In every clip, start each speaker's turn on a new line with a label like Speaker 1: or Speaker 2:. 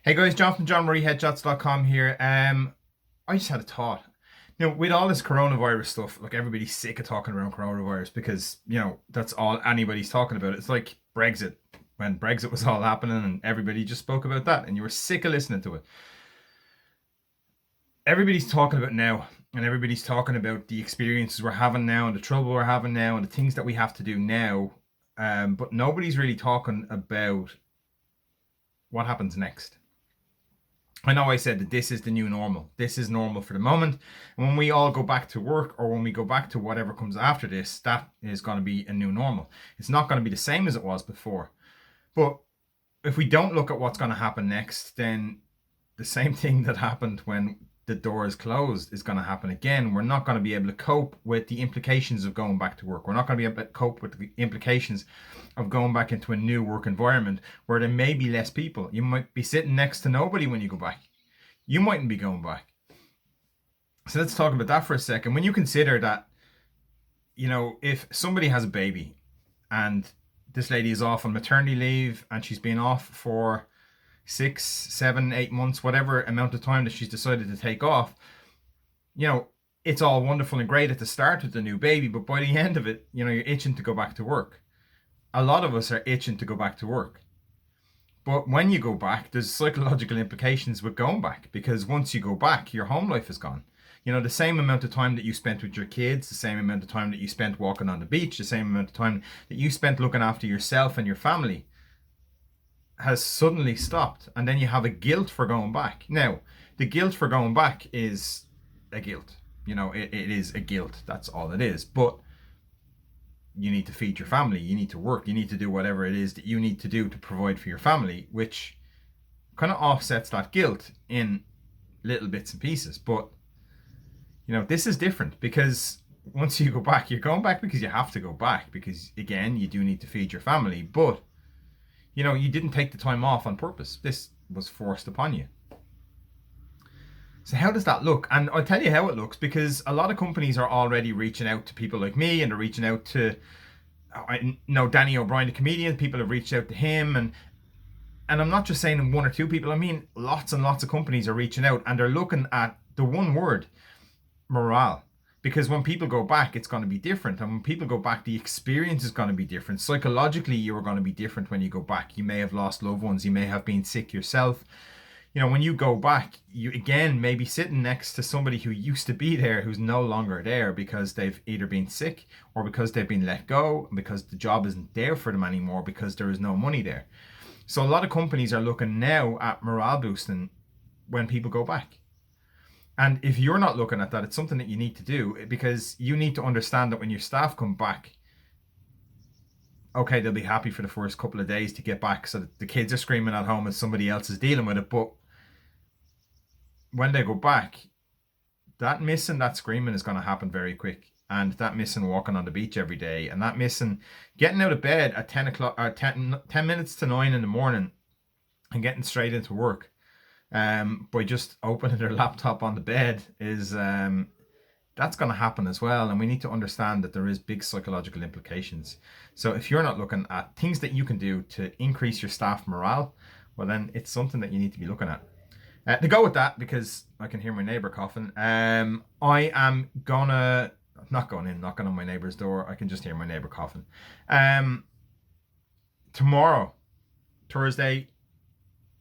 Speaker 1: Hey guys, John from JohnMurrayHeadshots.com here. I just had a thought. With all this coronavirus stuff, like everybody's sick of talking around coronavirus because, that's all anybody's talking about. It's like Brexit. When Brexit was all happening and everybody just spoke about that and you were sick of listening to it. Everybody's talking about it now and everybody's talking about the experiences we're having now and the trouble we're having now and the things that we have to do now. But nobody's really talking about what happens next. I know I said that this is the new normal. This is normal for the moment. And when we all go back to work or when we go back to whatever comes after this, that is going to be a new normal. It's not going to be the same as it was before. But if we don't look at what's going to happen next, then the same thing that happened when the door is closed is going to happen again. We're not going to be able to cope with the implications of going back to work. We're not going to be able to cope with the implications of going back into a new work environment where there may be less people. You might be sitting next to nobody when you go back. You mightn't be going back. So let's talk about that for a second. When you consider that, if somebody has a baby and this lady is off on maternity leave and she's been off for 6, 7, 8 months, whatever amount of time that she's decided to take off, it's all wonderful and great at the start with the new baby, but by the end of it, you're itching to go back to work. A lot of us are itching to go back to work. But when you go back, there's psychological implications with going back, because once you go back, your home life is gone. The same amount of time that you spent with your kids, the same amount of time that you spent walking on the beach, the same amount of time that you spent looking after yourself and your family has suddenly stopped. And then you have a guilt for going back. Now, the guilt for going back is a guilt. It is a guilt. That's all it is. But you need to feed your family, you need to work, you need to do whatever it is that you need to do to provide for your family, which kind of offsets that guilt in little bits and pieces. But this is different, because once you go back, you're going back because you have to go back, because again, you do need to feed your family. But you didn't take the time off on purpose. This was forced upon you. So how does that look? And I'll tell you how it looks, because a lot of companies are already reaching out to people like me, and they're reaching out to, I know Danny O'Brien, the comedian, people have reached out to him. And I'm not just saying one or two people, I mean lots and lots of companies are reaching out, and they're looking at the one word, morale. Because when people go back, it's going to be different. And when people go back, the experience is going to be different. Psychologically, you are going to be different when you go back. You may have lost loved ones. You may have been sick yourself. When you go back, you again may be sitting next to somebody who used to be there, who's no longer there because they've either been sick or because they've been let go, because the job isn't there for them anymore, because there is no money there. So a lot of companies are looking now at morale boosting when people go back. And if you're not looking at that, it's something that you need to do, because you need to understand that when your staff come back, okay, they'll be happy for the first couple of days to get back so that the kids are screaming at home and somebody else is dealing with it. But when they go back, that missing, that screaming is going to happen very quick. And that missing walking on the beach every day, and that missing getting out of bed at 10 o'clock or 10 minutes to 9 in the morning and getting straight into work by just opening their laptop on the bed is that's going to happen as well. And we need to understand that there is big psychological implications. So if you're not looking at things that you can do to increase your staff morale, well, then it's something that you need to be looking at. To go with that, because I can hear my neighbour coughing, I am gonna not going in, knocking on my neighbour's door. I can just hear my neighbour coughing. Tomorrow, Thursday,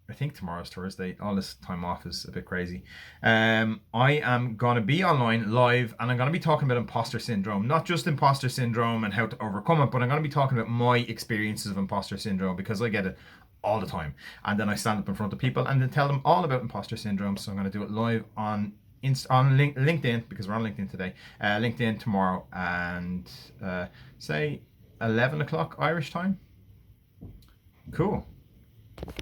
Speaker 1: I think tomorrow's Thursday. All this time off is a bit crazy. I am going to be online live, and I'm going to be talking about imposter syndrome. Not just imposter syndrome and how to overcome it, but I'm going to be talking about my experiences of imposter syndrome, because I get it all the time. And then I stand up in front of people and then tell them all about imposter syndrome. So I'm going to do it live on LinkedIn, because we're on LinkedIn today. LinkedIn tomorrow, and say 11 o'clock Irish time. Cool.